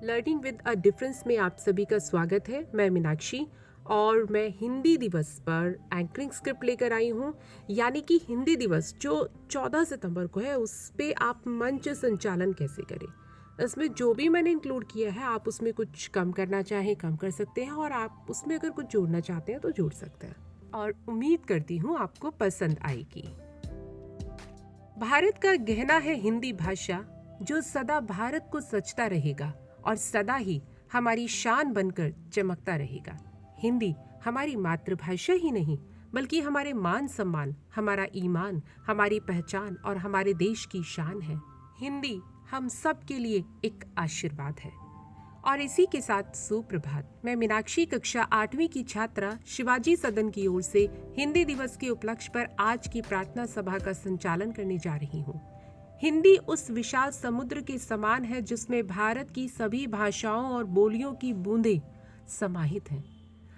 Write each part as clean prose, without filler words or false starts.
Learning with a difference में आप सभी का स्वागत है। मैं मीनाक्षी और मैं हिंदी दिवस पर एंकरिंग स्क्रिप्ट लेकर आई हूँ। यानी कि हिंदी दिवस जो 14 सितंबर को है उस पे आप मंच संचालन कैसे करें। इसमें जो भी मैंने इंक्लूड किया है आप उसमें कुछ कम करना चाहें कम कर सकते हैं और आप उसमें अगर कुछ जोड़ना चाहते हैं तो जोड़ सकते हैं और उम्मीद करती हूँ आपको पसंद आएगी। भारत का गहना है हिंदी भाषा, जो सदा भारत को सजता रहेगा और सदा ही हमारी शान बनकर चमकता रहेगा। हिंदी हमारी मातृभाषा ही नहीं बल्कि हमारे मान सम्मान, हमारा ईमान, हमारी पहचान और हमारे देश की शान है। हिंदी हम सब के लिए एक आशीर्वाद है। और इसी के साथ सुप्रभात। मैं मीनाक्षी कक्षा 8वीं की छात्रा शिवाजी सदन की ओर से हिंदी दिवस के उपलक्ष्य पर आज की प्रार्थना सभा का संचालन करने जा रही हूँ। हिंदी उस विशाल समुद्र के समान है जिसमें भारत की सभी भाषाओं और बोलियों की बूंदें समाहित हैं।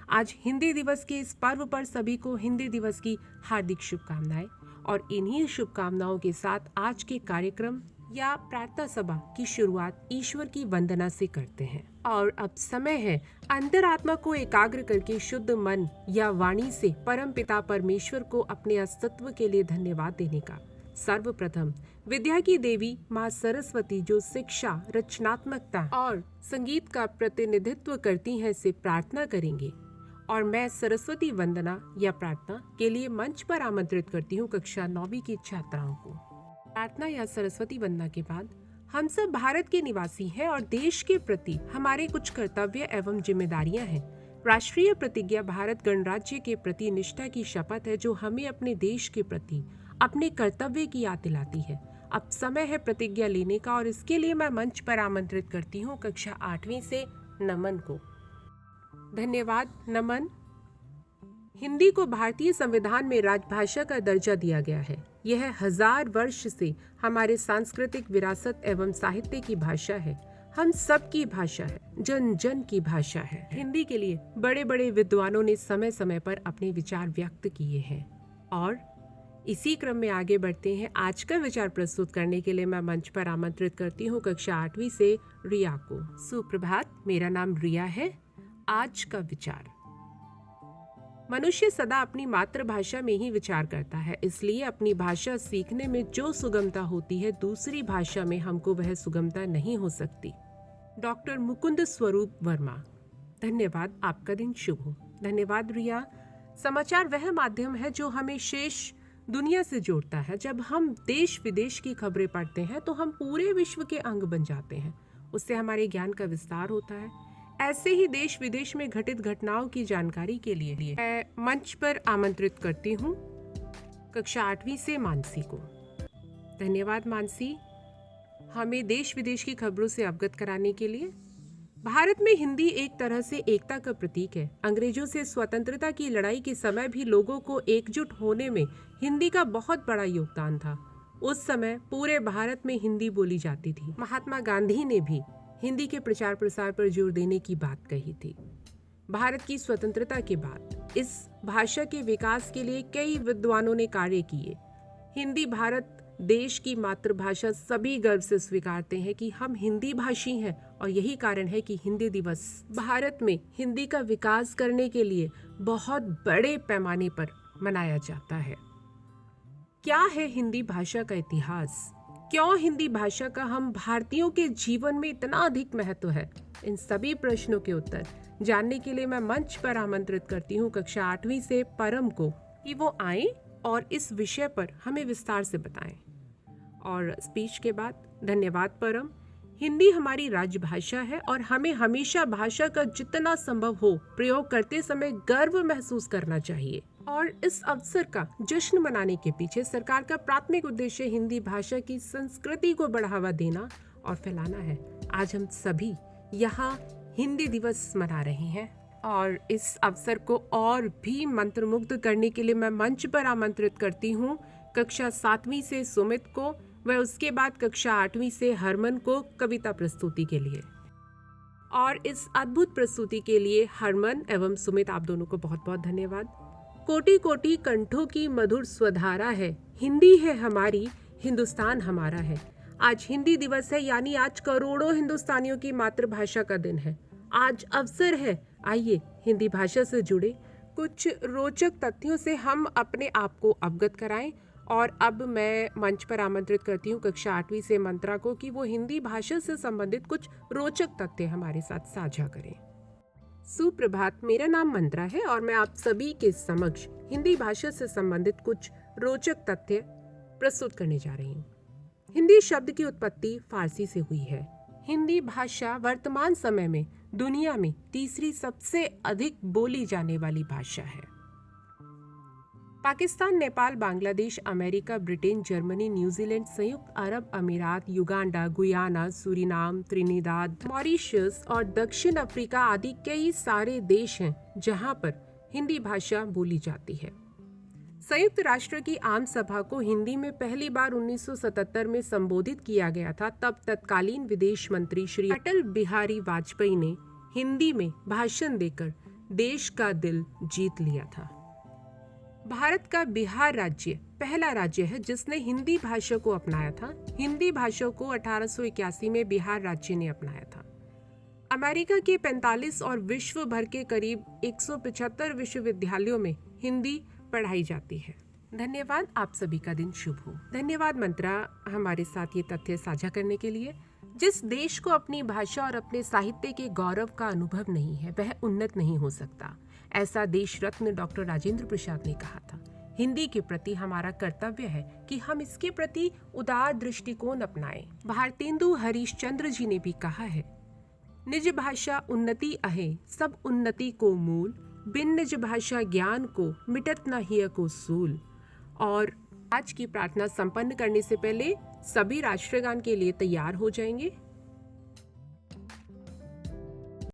आज हिंदी दिवस के इस पर्व पर सभी को हिंदी दिवस की हार्दिक शुभकामनाएं और इन्हीं शुभकामनाओं के साथ आज के कार्यक्रम या प्रार्थना सभा की शुरुआत ईश्वर की वंदना से करते हैं। और अब समय है अंतरात्मा को एकाग्र करके शुद्ध मन या वाणी से परम पिता परमेश्वर को अपने अस्तित्व के लिए धन्यवाद देने का। सर्वप्रथम विद्या की देवी माँ सरस्वती जो शिक्षा, रचनात्मकता और संगीत का प्रतिनिधित्व करती हैं से प्रार्थना करेंगे। और मैं सरस्वती वंदना या प्रार्थना के लिए मंच पर आमंत्रित करती हूँ कक्षा 9वीं की छात्राओं को। प्रार्थना या सरस्वती वंदना के बाद हम सब भारत के निवासी हैं और देश के प्रति हमारे कुछ कर्तव्य एवं जिम्मेदारियां हैं। राष्ट्रीय प्रतिज्ञा भारत गणराज्य के प्रति निष्ठा की शपथ है जो हमें अपने देश के प्रति अपने कर्तव्य की याद दिलाती है। अब समय है प्रतिज्ञा लेने का और इसके लिए मैं मंच पर आमंत्रित करती हूँ कक्षा 8वीं से नमन को। धन्यवाद नमन। हिंदी को भारतीय संविधान में राजभाषा का दर्जा दिया गया है। यह 1000 वर्ष से हमारे सांस्कृतिक विरासत एवं साहित्य की भाषा है। हम सब की भाषा है, जन जन की भाषा है। हिंदी के लिए बड़े बड़े विद्वानों ने समय समय पर अपने विचार व्यक्त किए हैं और इसी क्रम में आगे बढ़ते हैं। आज का विचार प्रस्तुत करने के लिए मैं मंच पर आमंत्रित करती हूँ कक्षा 8वीं से रिया को। सुप्रभात, मेरा नाम रिया है। आज का विचार। मनुष्य सदा अपनी मातृभाषा में ही विचार करता है, इसलिए अपनी भाषा सीखने में जो सुगमता होती है दूसरी भाषा में हमको वह सुगमता नहीं हो सकती। डॉक्टर मुकुंद स्वरूप वर्मा। धन्यवाद, आपका दिन शुभ हो। धन्यवाद रिया। समाचार वह माध्यम है जो हमें शेष दुनिया से जोड़ता है। जब हम देश विदेश की खबरें पढ़ते हैं तो हम पूरे विश्व के अंग बन जाते हैं। उससे हमारे ज्ञान का विस्तार होता है। ऐसे ही देश विदेश में घटित घटनाओं की जानकारी के लिए मैं मंच पर आमंत्रित करती हूँ कक्षा 8वीं से मानसी को। धन्यवाद मानसी, हमें देश विदेश की खबरों से अवगत कराने के लिए। भारत में हिंदी एक तरह से एकता का प्रतीक है। अंग्रेजों से स्वतंत्रता की लड़ाई के समय भी लोगों को एकजुट होने में हिंदी का बहुत बड़ा योगदान था। उस समय पूरे भारत में हिंदी बोली जाती थी। महात्मा गांधी ने भी हिंदी के प्रचार प्रसार पर जोर देने की बात कही थी। भारत की स्वतंत्रता के बाद इस भाषा के विकास के लिए कई विद्वानों ने कार्य किए। हिंदी भारत देश की मातृभाषा सभी गर्व से स्वीकारते हैं कि हम हिंदी भाषी हैं और यही कारण है कि हिंदी दिवस भारत में हिंदी का विकास करने के लिए बहुत बड़े पैमाने पर मनाया जाता है। क्या है हिंदी भाषा का इतिहास? क्यों हिंदी भाषा का हम भारतीयों के जीवन में इतना अधिक महत्व है? इन सभी प्रश्नों के उत्तर जानने के लिए मैं मंच पर आमंत्रित करती हूँ कक्षा 8वीं से परम को कि वो आए और इस विषय पर हमें विस्तार से बताएं। और स्पीच के बाद धन्यवाद परम। हिंदी हमारी राजभाषा है और हमें हमेशा भाषा का जितना संभव हो प्रयोग करते समय गर्व महसूस करना चाहिए। और इस अवसर का जश्न मनाने के पीछे सरकार का प्राथमिक उद्देश्य हिंदी भाषा की संस्कृति को बढ़ावा देना और फैलाना है। आज हम सभी यहाँ हिंदी दिवस मना रहे हैं और इस अवसर को और भी मंत्रमुग्ध करने के लिए मैं मंच पर आमंत्रित करती हूँ कक्षा 7वीं से सुमित को व उसके बाद कक्षा 8वीं से हरमन को कविता प्रस्तुति के लिए। और इस अद्भुत प्रस्तुति के लिए हरमन एवं सुमित आप दोनों को बहुत बहुत धन्यवाद। कोटि कोटि कंठों की मधुर स्वधारा है, हिंदी है हमारी, हिंदुस्तान हमारा है। आज हिंदी दिवस है, यानी आज करोड़ों हिंदुस्तानियों की मातृभाषा का दिन है। आज अवसर है, आइए हिंदी भाषा से जुड़े कुछ रोचक तथ्यों से हम अपने आप को अवगत कराएं। और अब मैं मंच पर आमंत्रित करती हूँ कक्षा 8वीं से मंत्रा को कि वो हिंदी भाषा से संबंधित कुछ रोचक तथ्य हमारे साथ साझा करें। सुप्रभात, मेरा नाम मंत्रा है और मैं आप सभी के समक्ष हिंदी भाषा से संबंधित कुछ रोचक तथ्य प्रस्तुत करने जा रही हूँ। हिंदी शब्द की उत्पत्ति फारसी से हुई है। हिंदी भाषा वर्तमान समय में दुनिया में तीसरी सबसे अधिक बोली जाने वाली भाषा है। Pakistan, Nepal, Bangladesh, America, Britain, Germany, New Zealand, संयुक्त अरब अमीरात, Uganda, Guyana, Suriname, Trinidad, Mauritius और दक्षिण अफ्रीका आदि कई सारे देश हैं जहां पर हिंदी भाषा बोली जाती है। संयुक्त राष्ट्र की आम सभा को हिंदी में पहली बार 1977 में संबोधित किया गया था। तब तत्कालीन विदेश मंत्री श्री अटल बिहारी वाजपेयी ने हिंदी में भाषण देकर देश का दिल जीत लिया था। भारत का बिहार राज्य पहला राज्य है जिसने हिंदी भाषा को अपनाया था। हिंदी भाषा को 1881 में बिहार राज्य ने अपनाया था। अमेरिका के 45 और विश्व भर के करीब 175 विश्वविद्यालयों में हिंदी पढ़ाई जाती है। धन्यवाद, आप सभी का दिन शुभ हो। धन्यवाद मंत्रा, हमारे साथ ये तथ्य साझा करने के लिए। जिस देश को अपनी भाषा और अपने साहित्य के गौरव का अनुभव नहीं है वह उन्नत नहीं हो सकता, ऐसा देश रत्न डॉक्टर राजेंद्र प्रसाद ने कहा था। हिंदी के प्रति हमारा कर्तव्य है कि हम इसके प्रति उदार दृष्टिकोण अपनाएं। भारतेंदु हरिश्चंद्र जी ने भी कहा है, निज भाषा उन्नति अहे सब उन्नति को मूल, बिन निज भाषा ज्ञान को मिटत न हिय को सूल। और आज की प्रार्थना संपन्न करने से पहले सभी राष्ट्रगान के लिए तैयार हो जाएंगे।